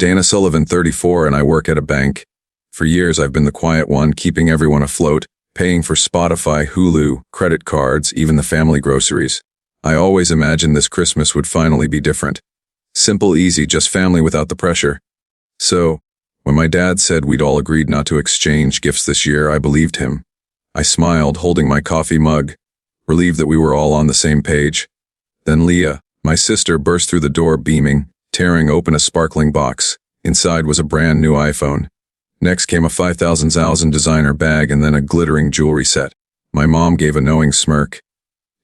Dana Sullivan, 34, and I work at a bank. For years I've been the quiet one, keeping everyone afloat, paying for Spotify, Hulu, credit cards, even the family groceries. I always imagined this Christmas would finally be different. Simple, easy, just family without the pressure. So, when my dad said we'd all agreed not to exchange gifts this year, I believed him. I smiled, holding my coffee mug, relieved that we were all on the same page. Then Leah, my sister, burst through the door beaming, tearing open a sparkling box. Inside was a brand new iPhone. Next came a 5,000 designer bag and then a glittering jewelry set. My mom gave a knowing smirk.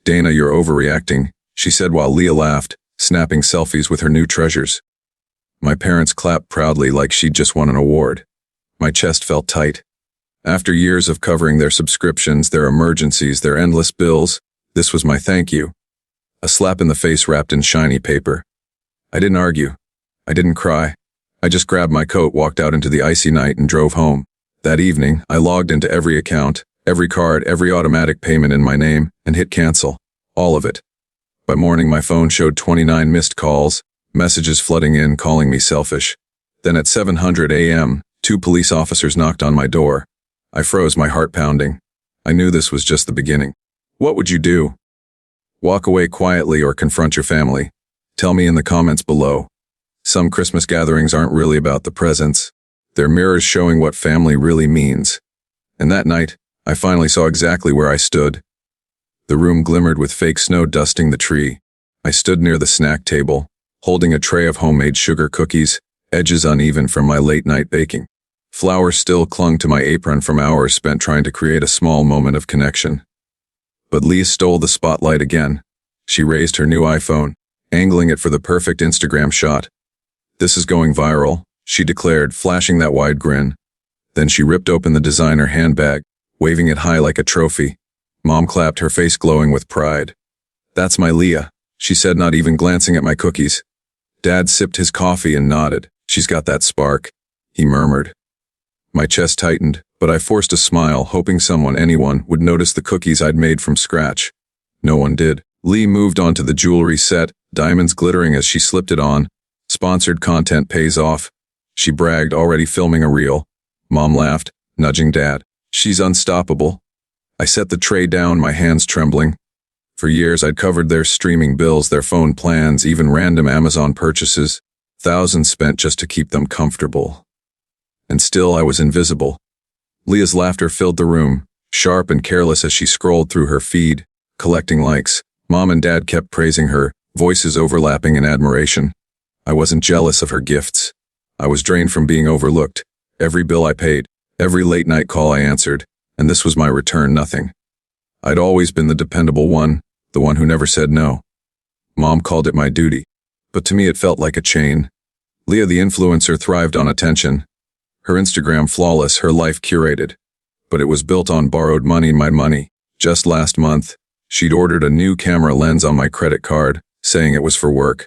"Dana, you're overreacting," she said while Leah laughed, snapping selfies with her new treasures. My parents clapped proudly like she'd just won an award. My chest felt tight. After years of covering their subscriptions, their emergencies, their endless bills, this was my thank you. A slap in the face wrapped in shiny paper. I didn't argue. I didn't cry. I just grabbed my coat, walked out into the icy night, and drove home. That evening, I logged into every account, every card, every automatic payment in my name, and hit cancel. All of it. By morning, my phone showed 29 missed calls, messages flooding in calling me selfish. Then at 7:00 a.m., 2 police officers knocked on my door. I froze, my heart pounding. I knew this was just the beginning. What would you do? Walk away quietly or confront your family? Tell me in the comments below. Some Christmas gatherings aren't really about the presents. They're mirrors showing what family really means. And that night, I finally saw exactly where I stood. The room glimmered with fake snow dusting the tree. I stood near the snack table, holding a tray of homemade sugar cookies, edges uneven from my late-night baking. Flour still clung to my apron from hours spent trying to create a small moment of connection. But Leah stole the spotlight again. She raised her new iPhone, angling it for the perfect Instagram shot. "This is going viral," she declared, flashing that wide grin. Then she ripped open the designer handbag, waving it high like a trophy. Mom clapped, her face glowing with pride. "That's my Leah," she said, not even glancing at my cookies. Dad sipped his coffee and nodded. "She's got that spark," he murmured. My chest tightened, but I forced a smile, hoping anyone would notice the cookies I'd made from scratch. No one did. Lee moved on to the jewelry set, diamonds glittering as she slipped it on. "Sponsored content pays off," she bragged, already filming a reel. Mom laughed, nudging Dad. "She's unstoppable." I set the tray down, my hands trembling. For years I'd covered their streaming bills, their phone plans, even random Amazon purchases. Thousands spent just to keep them comfortable. And still I was invisible. Leah's laughter filled the room, sharp and careless as she scrolled through her feed, collecting likes. Mom and Dad kept praising her, voices overlapping in admiration. I wasn't jealous of her gifts. I was drained from being overlooked. Every bill I paid, every late-night call I answered, and this was my return, nothing. I'd always been the dependable one, the one who never said no. Mom called it my duty, but to me it felt like a chain. Leah, the influencer, thrived on attention. Her Instagram flawless, her life curated. But it was built on borrowed money, my money. Just last month, she'd ordered a new camera lens on my credit card, saying it was for work.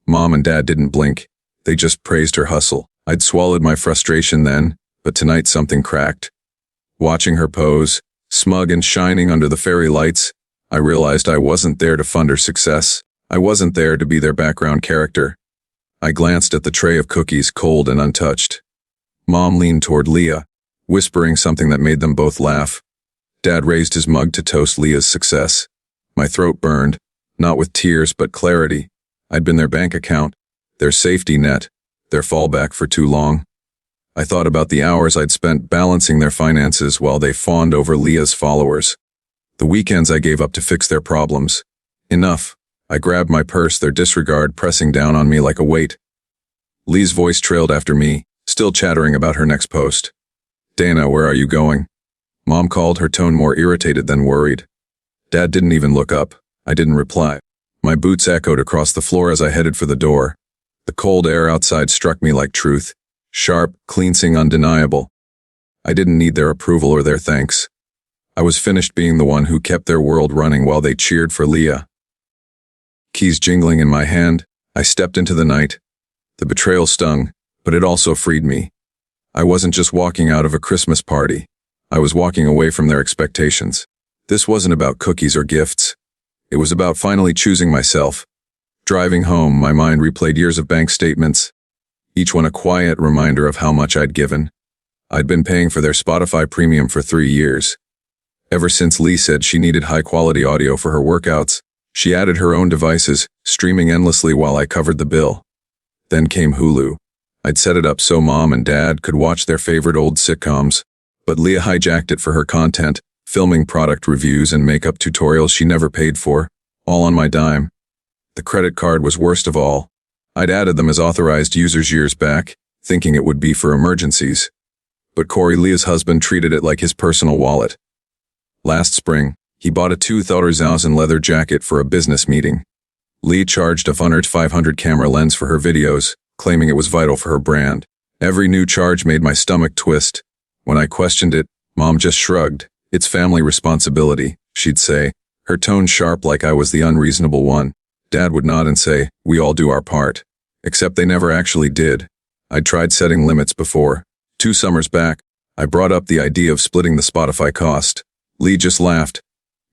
Mom and Dad didn't blink. They just praised her hustle. I'd swallowed my frustration then, but tonight something cracked. Watching her pose, smug and shining under the fairy lights, I realized I wasn't there to fund her success. I wasn't there to be their background character. I glanced at the tray of cookies, cold and untouched. Mom leaned toward Leah, whispering something that made them both laugh. Dad raised his mug to toast Leah's success. My throat burned, not with tears but clarity. I'd been their bank account, their safety net, their fallback for too long. I thought about the hours I'd spent balancing their finances while they fawned over Leah's followers. The weekends I gave up to fix their problems. Enough. I grabbed my purse, their disregard pressing down on me like a weight. Lee's voice trailed after me, still chattering about her next post. "Dana, where are you going?" Mom called, her tone more irritated than worried. Dad didn't even look up. I didn't reply. My boots echoed across the floor as I headed for the door. The cold air outside struck me like truth. Sharp, cleansing, undeniable. I didn't need their approval or their thanks. I was finished being the one who kept their world running while they cheered for Leah. Keys jingling in my hand, I stepped into the night. The betrayal stung, but it also freed me. I wasn't just walking out of a Christmas party. I was walking away from their expectations. This wasn't about cookies or gifts. It was about finally choosing myself. Driving home, my mind replayed years of bank statements, each one a quiet reminder of how much I'd given. I'd been paying for their Spotify Premium for 3 years. Ever since Lee said she needed high-quality audio for her workouts, she added her own devices, streaming endlessly while I covered the bill. Then came Hulu. I'd set it up so Mom and Dad could watch their favorite old sitcoms, but Leah hijacked it for her content, filming product reviews and makeup tutorials she never paid for, all on my dime. The credit card was worst of all. I'd added them as authorized users years back, thinking it would be for emergencies. But Corey, Leah's husband, treated it like his personal wallet. Last spring, he bought a 2000 leather jacket for a business meeting. Lee charged a $500 camera lens for her videos, claiming it was vital for her brand. Every new charge made my stomach twist. When I questioned it, Mom just shrugged. "It's family responsibility," she'd say, her tone sharp like I was the unreasonable one. Dad would nod and say, "We all do our part." Except they never actually did. I'd tried setting limits before. 2 summers back, I brought up the idea of splitting the Spotify cost. Lee just laughed.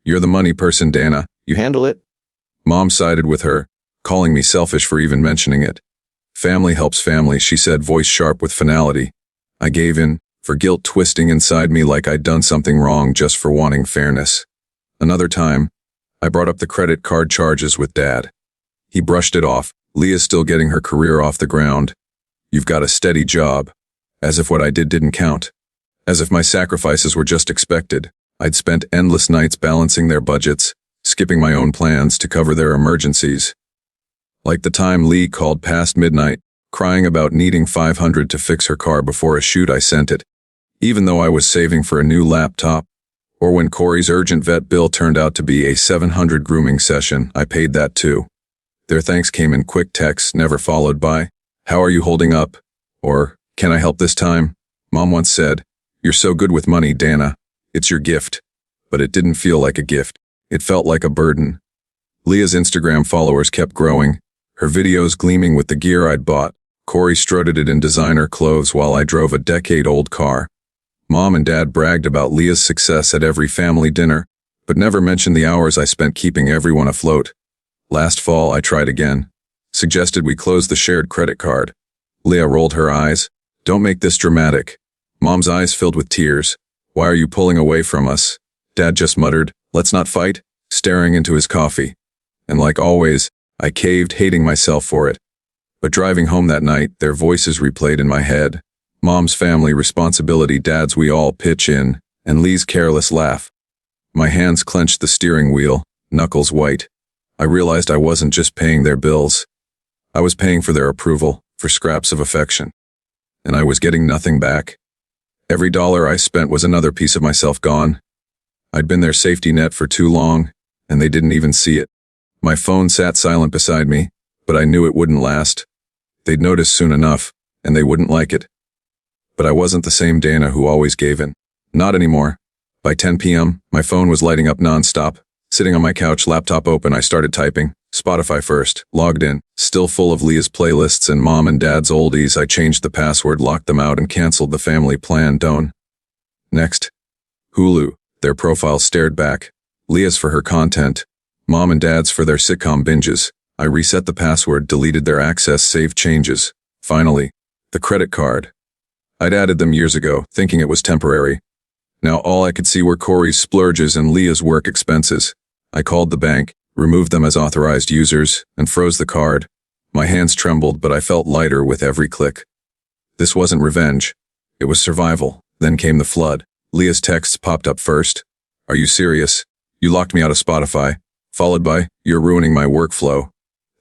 "You're the money person, Dana. You handle it." Mom sided with her, calling me selfish for even mentioning it. "Family helps family," she said, voice sharp with finality. I gave in, for guilt twisting inside me like I'd done something wrong just for wanting fairness. Another time, I brought up the credit card charges with Dad. He brushed it off. "Leah's still getting her career off the ground. You've got a steady job." As if what I did didn't count. As if my sacrifices were just expected. I'd spent endless nights balancing their budgets, skipping my own plans to cover their emergencies. Like the time Lee called past midnight, crying about needing $500 to fix her car before a shoot I sent it, even though I was saving for a new laptop. Or when Corey's urgent vet bill turned out to be a $700 grooming session, I paid that too. Their thanks came in quick texts, never followed by, "How are you holding up?" Or, "Can I help this time?" Mom once said, "You're so good with money, Dana. It's your gift." But it didn't feel like a gift. It felt like a burden. Leah's Instagram followers kept growing, her videos gleaming with the gear I'd bought. Corey strutted it in designer clothes while I drove a decade-old car. Mom and Dad bragged about Leah's success at every family dinner, but never mentioned the hours I spent keeping everyone afloat. Last fall, I tried again. Suggested we close the shared credit card. Leah rolled her eyes. "Don't make this dramatic." Mom's eyes filled with tears. "Why are you pulling away from us?" Dad just muttered, "Let's not fight," staring into his coffee. And like always, I caved, hating myself for it. But driving home that night, their voices replayed in my head. Mom's family responsibility, Dad's we all pitch in, and Lee's careless laugh. My hands clenched the steering wheel, knuckles white. I realized I wasn't just paying their bills. I was paying for their approval, for scraps of affection. And I was getting nothing back. Every dollar I spent was another piece of myself gone. I'd been their safety net for too long, and they didn't even see it. My phone sat silent beside me, but I knew it wouldn't last. They'd notice soon enough, and they wouldn't like it. But I wasn't the same Dana who always gave in. Not anymore. By 10 p.m., my phone was lighting up nonstop. Sitting on my couch, laptop open, I started typing. Spotify first, logged in, still full of Leah's playlists and Mom and Dad's oldies. I changed the password, locked them out, and canceled the family plan. Done. Next. Hulu. Their profiles stared back. Leah's for her content. Mom and Dad's for their sitcom binges. I reset the password, deleted their access, saved changes. Finally, the credit card. I'd added them years ago, thinking it was temporary. Now all I could see were Corey's splurges and Leah's work expenses. I called the bank, removed them as authorized users, and froze the card. My hands trembled, but I felt lighter with every click. This wasn't revenge. It was survival. Then came the flood. Leah's texts popped up first. "Are you serious? You locked me out of Spotify." Followed by, "You're ruining my workflow."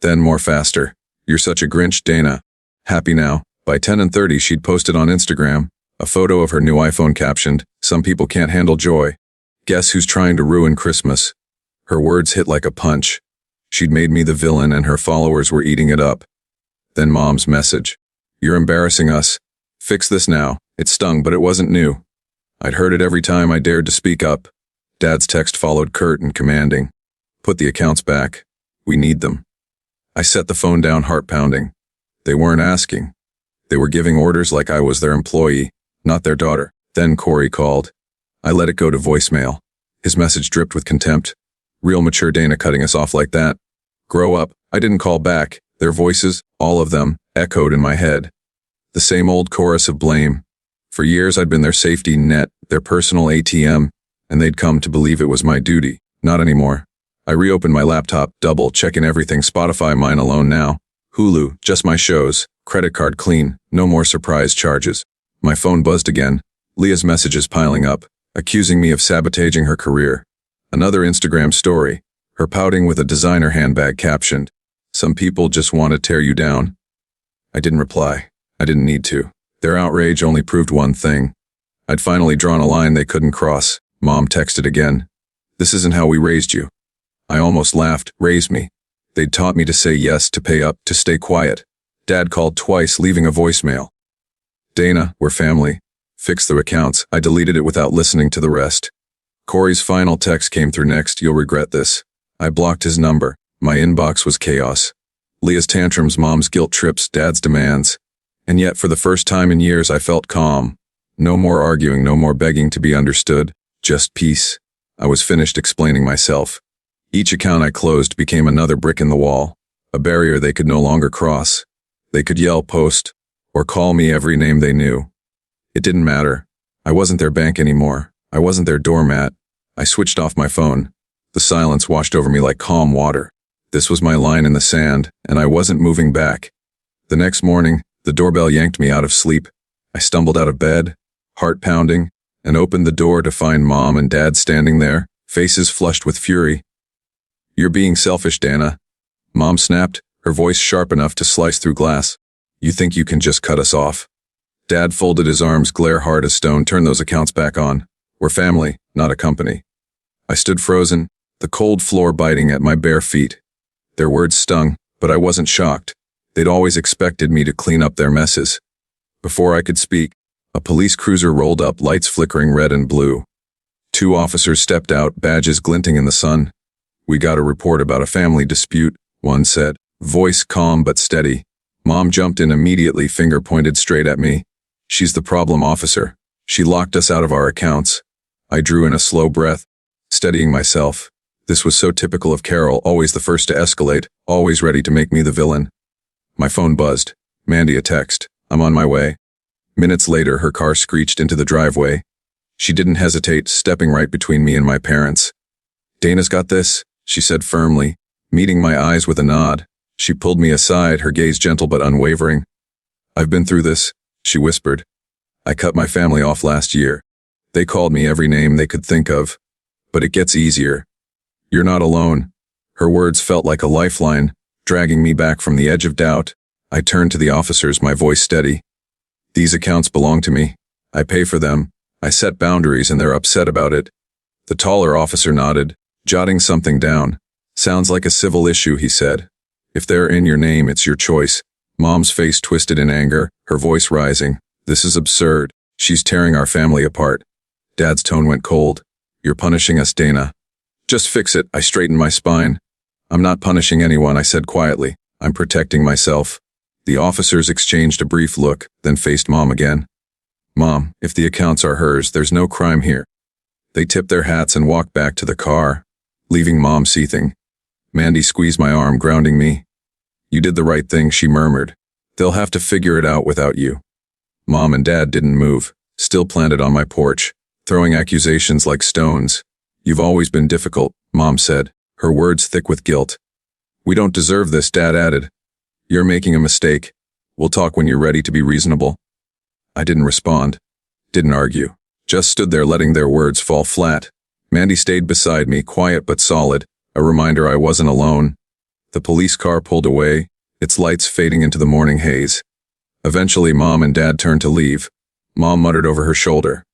Then more faster. "You're such a Grinch, Dana. Happy now." By 10:30, she'd posted on Instagram a photo of her new iPhone captioned, "Some people can't handle joy. Guess who's trying to ruin Christmas?" Her words hit like a punch. She'd made me the villain and her followers were eating it up. Then Mom's message. "You're embarrassing us. Fix this now." It stung, but it wasn't new. I'd heard it every time I dared to speak up. Dad's text followed, curt and commanding. "Put the accounts back. We need them." I set the phone down, heart pounding. They weren't asking. They were giving orders like I was their employee, not their daughter. Then Corey called. I let it go to voicemail. His message dripped with contempt. "Real mature Dana cutting us off like that. Grow up." I didn't call back. Their voices, all of them, echoed in my head. The same old chorus of blame. For years I'd been their safety net, their personal ATM, and they'd come to believe it was my duty. Not anymore. I reopened my laptop, double-checking everything. Spotify, mine alone now. Hulu, just my shows. Credit card clean, no more surprise charges. My phone buzzed again. Leah's messages piling up, accusing me of sabotaging her career. Another Instagram story, her pouting with a designer handbag captioned, "Some people just want to tear you down." I didn't reply. I didn't need to. Their outrage only proved one thing. I'd finally drawn a line they couldn't cross. Mom texted again. "This isn't how we raised you." I almost laughed. Raised me. They'd taught me to say yes, to pay up, to stay quiet. Dad called twice, leaving a voicemail. "Dana, we're family. Fix the accounts." I deleted it without listening to the rest. Corey's final text came through next. "You'll regret this." I blocked his number. My inbox was chaos. Leah's tantrums, Mom's guilt trips, Dad's demands. And yet, for the first time in years, I felt calm. No more arguing, no more begging to be understood. Just peace. I was finished explaining myself. Each account I closed became another brick in the wall, a barrier they could no longer cross. They could yell, post, or call me every name they knew. It didn't matter. I wasn't their bank anymore. I wasn't their doormat. I switched off my phone. The silence washed over me like calm water. This was my line in the sand, and I wasn't moving back. The next morning, the doorbell yanked me out of sleep. I stumbled out of bed, heart pounding, and opened the door to find Mom and Dad standing there, faces flushed with fury. "You're being selfish, Dana," Mom snapped, her voice sharp enough to slice through glass. "You think you can just cut us off?" Dad folded his arms, glare hard as stone. "Turn those accounts back on. We're family, not a company." I stood frozen, the cold floor biting at my bare feet. Their words stung, but I wasn't shocked. They'd always expected me to clean up their messes. Before I could speak, a police cruiser rolled up, lights flickering red and blue. 2 officers stepped out, badges glinting in the sun. "We got a report about a family dispute," one said, voice calm but steady. Mom jumped in immediately, finger pointed straight at me. "She's the problem, officer. She locked us out of our accounts." I drew in a slow breath, steadying myself. This was so typical of Carol, always the first to escalate, always ready to make me the villain. My phone buzzed. Mandy, a text. "I'm on my way." Minutes later, her car screeched into the driveway. She didn't hesitate, stepping right between me and my parents. "Dana's got this," she said firmly, meeting my eyes with a nod. She pulled me aside, her gaze gentle but unwavering. "I've been through this," she whispered. "I cut my family off last year. They called me every name they could think of. But it gets easier. You're not alone." Her words felt like a lifeline, dragging me back from the edge of doubt. I turned to the officers, my voice steady. "These accounts belong to me. I pay for them. I set boundaries and they're upset about it." The taller officer nodded, jotting something down. "Sounds like a civil issue," he said. "If they're in your name, it's your choice." Mom's face twisted in anger, her voice rising. "This is absurd. She's tearing our family apart." Dad's tone went cold. "You're punishing us, Dana." "Just fix it." I straightened my spine. "I'm not punishing anyone," I said quietly. "I'm protecting myself." The officers exchanged a brief look, then faced Mom again. "Mom, if the accounts are hers, there's no crime here." They tipped their hats and walked back to the car, leaving Mom seething. Mandy squeezed my arm, grounding me. "You did the right thing," she murmured. "They'll have to figure it out without you." Mom and Dad didn't move, still planted on my porch, throwing accusations like stones. "You've always been difficult," Mom said, her words thick with guilt. "We don't deserve this," Dad added. "You're making a mistake. We'll talk when you're ready to be reasonable." I didn't respond, didn't argue, just stood there letting their words fall flat. Mandy stayed beside me, quiet but solid, a reminder I wasn't alone. The police car pulled away, its lights fading into the morning haze. Eventually, Mom and Dad turned to leave. Mom muttered over her shoulder,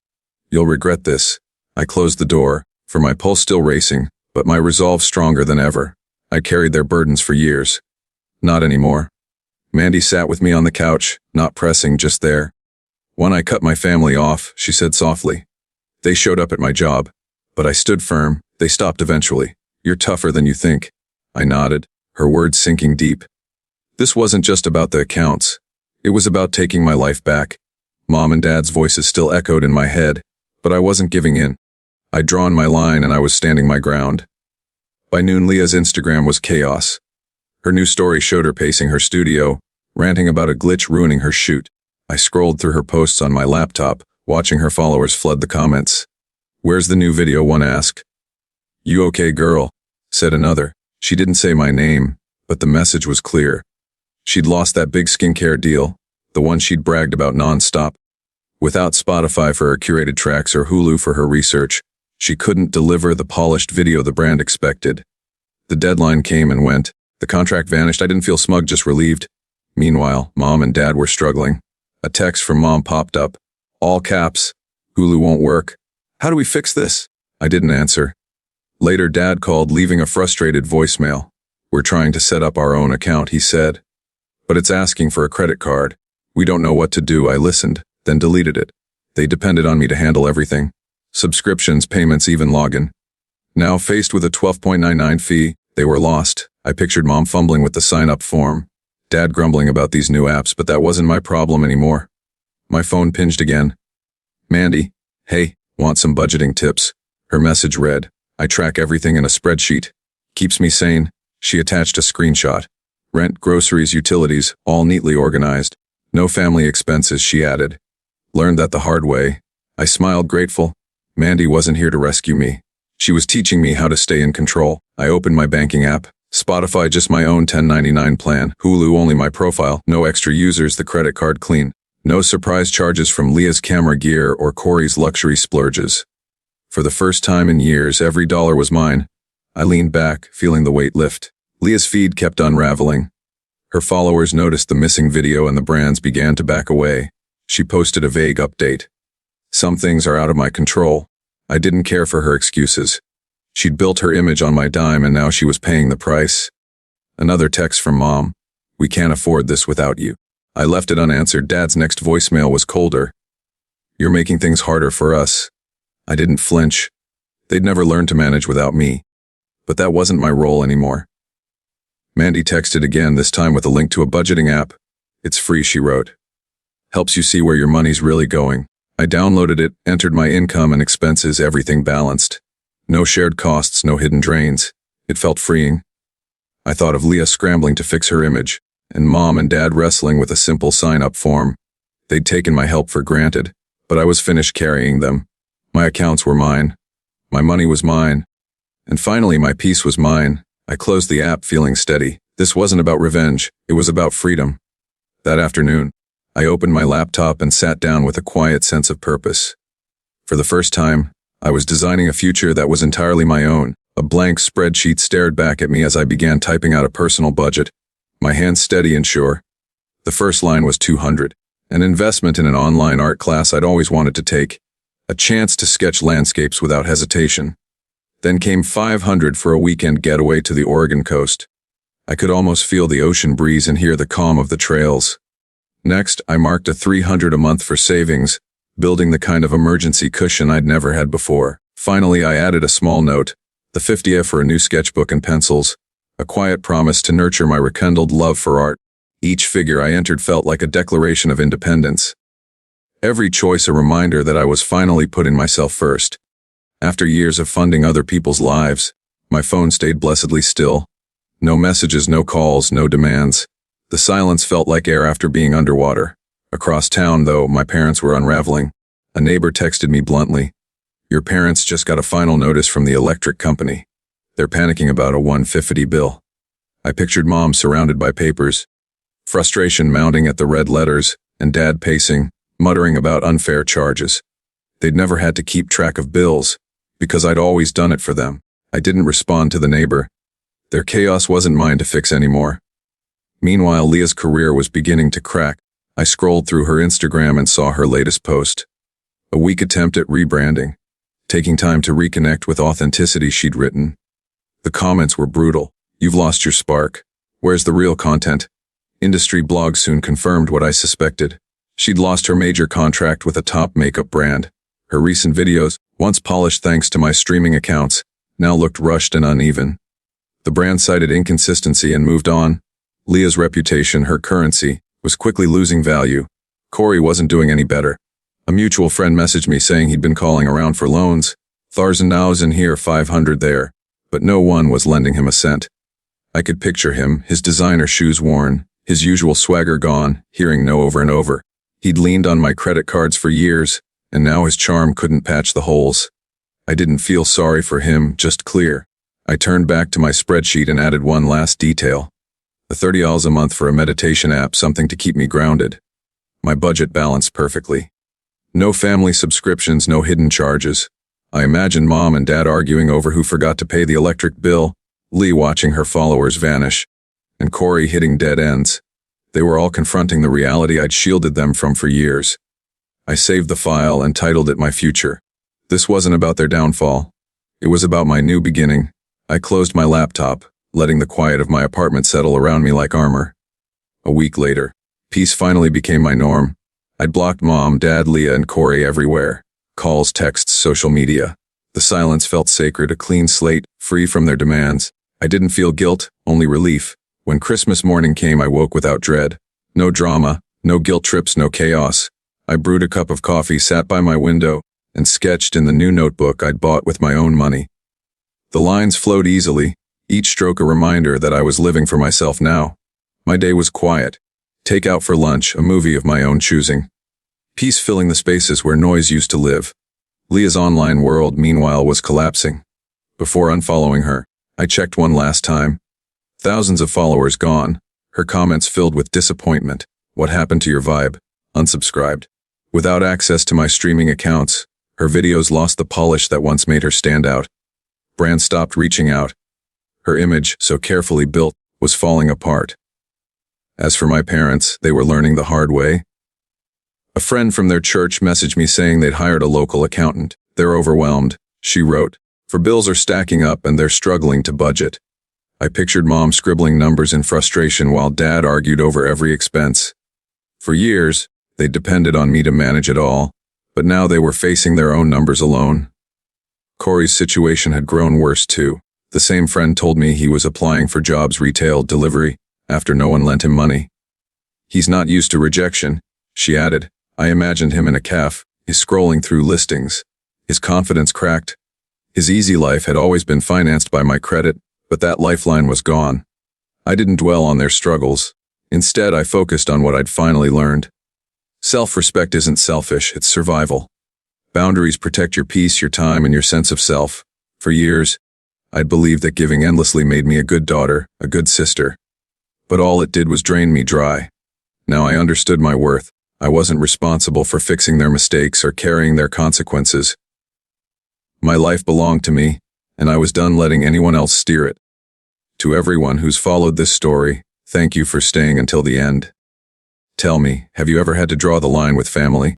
"You'll regret this." I closed the door, for my pulse still racing, but my resolve stronger than ever. I carried their burdens for years. Not anymore. Mandy sat with me on the couch, not pressing, just there. "When I cut my family off," she said softly, "they showed up at my job. But I stood firm. They stopped eventually. You're tougher than you think." I nodded, her words sinking deep. This wasn't just about the accounts. It was about taking my life back. Mom and Dad's voices still echoed in my head, but I wasn't giving in. I'd drawn my line and I was standing my ground. By noon, Leah's Instagram was chaos. Her new story showed her pacing her studio, ranting about a glitch ruining her shoot. I scrolled through her posts on my laptop, watching her followers flood the comments. "Where's the new video?" one asked. "You okay, girl?" said another. She didn't say my name, but the message was clear. She'd lost that big skincare deal, the one she'd bragged about nonstop. Without Spotify for her curated tracks or Hulu for her research, she couldn't deliver the polished video the brand expected. The deadline came and went. The contract vanished. I didn't feel smug, just relieved. Meanwhile, Mom and Dad were struggling. A text from Mom popped up. All caps. "Hulu won't work. How do we fix this?" I didn't answer. Later, Dad called, leaving a frustrated voicemail. "We're trying to set up our own account," he said. "But it's asking for a credit card. We don't know what to do." I listened, then deleted it. They depended on me to handle everything. Subscriptions, payments, even login. Now faced with a $12.99 fee, they were lost. I pictured Mom fumbling with the sign-up form. Dad grumbling about these new apps, but that wasn't my problem anymore. My phone pinged again. "Mandy, hey, want some budgeting tips?" Her message read. "I track everything in a spreadsheet. Keeps me sane." She attached a screenshot. Rent, groceries, utilities, all neatly organized. "No family expenses," she added. Learned that the hard way. I smiled, grateful. Mandy wasn't here to rescue me. She was teaching me how to stay in control. I opened my banking app. Spotify, just my own $10.99 plan. Hulu, only my profile. No extra users, the credit card clean. No surprise charges from Leah's camera gear or Corey's luxury splurges. For the first time in years, every dollar was mine. I leaned back, feeling the weight lift. Leah's feed kept unraveling. Her followers noticed the missing video and the brands began to back away. She posted a vague update. "Some things are out of my control." I didn't care for her excuses. She'd built her image on my dime and now she was paying the price. Another text from Mom. "We can't afford this without you." I left it unanswered. Dad's next voicemail was colder. "You're making things harder for us." I didn't flinch. They'd never learned to manage without me. But that wasn't my role anymore. Mandy texted again, this time with a link to a budgeting app. "It's free," she wrote. "Helps you see where your money's really going." I downloaded it, entered my income and expenses, everything balanced. No shared costs, no hidden drains. It felt freeing. I thought of Leah scrambling to fix her image, and Mom and Dad wrestling with a simple sign-up form. They'd taken my help for granted, but I was finished carrying them. My accounts were mine. My money was mine. And finally, my peace was mine. I closed the app feeling steady. This wasn't about revenge. It was about freedom. That afternoon, I opened my laptop and sat down with a quiet sense of purpose. For the first time, I was designing a future that was entirely my own. A blank spreadsheet stared back at me as I began typing out a personal budget, my hands steady and sure. The first line was 200, an investment in an online art class I'd always wanted to take, a chance to sketch landscapes without hesitation. Then came 500 for a weekend getaway to the Oregon coast. I could almost feel the ocean breeze and hear the calm of the trails. Next, I marked a 300 a month for savings, building the kind of emergency cushion I'd never had before. Finally, I added a small note, the 50th for a new sketchbook and pencils, a quiet promise to nurture my rekindled love for art. Each figure I entered felt like a declaration of independence. Every choice a reminder that I was finally putting myself first. After years of funding other people's lives, my phone stayed blessedly still. No messages, no calls, no demands. The silence felt like air after being underwater. Across town, though, my parents were unraveling. A neighbor texted me bluntly, "Your parents just got a final notice from the electric company. They're panicking about a $150 bill." I pictured Mom surrounded by papers, frustration mounting at the red letters, and Dad pacing, muttering about unfair charges. They'd never had to keep track of bills, because I'd always done it for them. I didn't respond to the neighbor. Their chaos wasn't mine to fix anymore. Meanwhile, Leah's career was beginning to crack. I scrolled through her Instagram and saw her latest post. A weak attempt at rebranding, taking time to reconnect with authenticity she'd written. The comments were brutal. "You've lost your spark. Where's the real content?" Industry blogs soon confirmed what I suspected. She'd lost her major contract with a top makeup brand. Her recent videos, once polished thanks to my streaming accounts, now looked rushed and uneven. The brand cited inconsistency and moved on. Leah's reputation, her currency, was quickly losing value. Corey wasn't doing any better. A mutual friend messaged me saying he'd been calling around for loans. $1,000 here, $500 there. But no one was lending him a cent. I could picture him, his designer shoes worn, his usual swagger gone, hearing no over and over. He'd leaned on my credit cards for years, and now his charm couldn't patch the holes. I didn't feel sorry for him, just clear. I turned back to my spreadsheet and added one last detail. The $30 a month for a meditation app, something to keep me grounded. My budget balanced perfectly. No family subscriptions, no hidden charges. I imagined Mom and Dad arguing over who forgot to pay the electric bill, Lee watching her followers vanish, and Corey hitting dead ends. They were all confronting the reality I'd shielded them from for years. I saved the file and titled it My Future. This wasn't about their downfall. It was about my new beginning. I closed my laptop, letting the quiet of my apartment settle around me like armor. A week later, peace finally became my norm. I'd blocked Mom, Dad, Leah, and Corey everywhere. Calls, texts, social media. The silence felt sacred, a clean slate, free from their demands. I didn't feel guilt, only relief. When Christmas morning came, I woke without dread. No drama, no guilt trips, no chaos. I brewed a cup of coffee, sat by my window, and sketched in the new notebook I'd bought with my own money. The lines flowed easily, each stroke a reminder that I was living for myself now. My day was quiet. Takeout for lunch, a movie of my own choosing. Peace filling the spaces where noise used to live. Leah's online world, meanwhile, was collapsing. Before unfollowing her, I checked one last time. Thousands of followers gone, her comments filled with disappointment. What happened to your vibe? Unsubscribed. Without access to my streaming accounts, her videos lost the polish that once made her stand out. Brands stopped reaching out. Her image, so carefully built, was falling apart. As for my parents, they were learning the hard way. A friend from their church messaged me saying they'd hired a local accountant. They're overwhelmed, she wrote, for bills are stacking up and they're struggling to budget. I pictured Mom scribbling numbers in frustration while Dad argued over every expense. For years, they'd depended on me to manage it all, but now they were facing their own numbers alone. Corey's situation had grown worse too. The same friend told me he was applying for jobs retail delivery after no one lent him money. He's not used to rejection, she added. I imagined him in a cafe, scrolling through listings. His confidence cracked. His easy life had always been financed by my credit, but that lifeline was gone. I didn't dwell on their struggles. Instead, I focused on what I'd finally learned. Self-respect isn't selfish, it's survival. Boundaries protect your peace, your time, and your sense of self. For years, I'd believed that giving endlessly made me a good daughter, a good sister. But all it did was drain me dry. Now I understood my worth. I wasn't responsible for fixing their mistakes or carrying their consequences. My life belonged to me, and I was done letting anyone else steer it. To everyone who's followed this story, thank you for staying until the end. Tell me, have you ever had to draw the line with family?